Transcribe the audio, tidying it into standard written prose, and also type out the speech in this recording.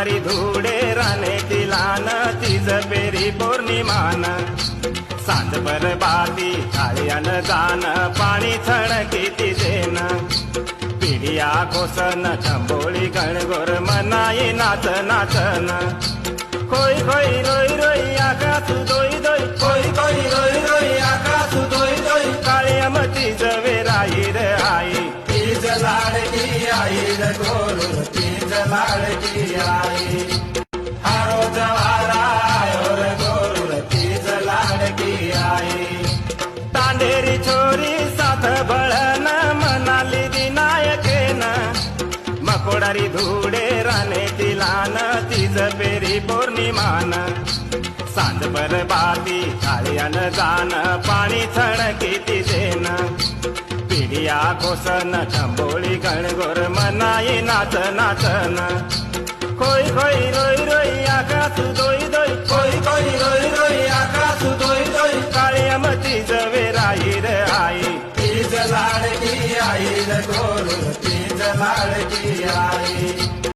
मकोडारी धुडे Rane तिलान Teej peri पौर्णिमान सांजभर बाती थाळ्यान जान पाणी छणकी तिजेन पिढिया कोसन चंबोळी गणगोर मनाई नाच नाचन खोई खोई रोई रोई आकाशू दोई दोई खोई खोई रोई रोई आकाशू दोई दोई काळ्यामती जवेराई रे आई तीज लाडकी आई रे गोरू तीज लाडकी आई हारो जवारा आयो रे गोरू तीज लाडकी आई तांडेरी छोरी साथ बळन मनाली विनायकेन मकोडारी धुडे राणे तिलान तीज पेरी पौर्णिमान सांजभर बाती थाळ्यान जान पाणी छणकी तिजेन पिढिया कोसन चंबोळी गणगोर मनाई नाच नाचन खोई खोई रोई रोई आकाशू दोई दोई खोई खोई रोई रोई आकाशू दोई दोई काळ्यामती जवेराई रे आई तीज लाडकी आई रे गोरू तीज लाडकी आई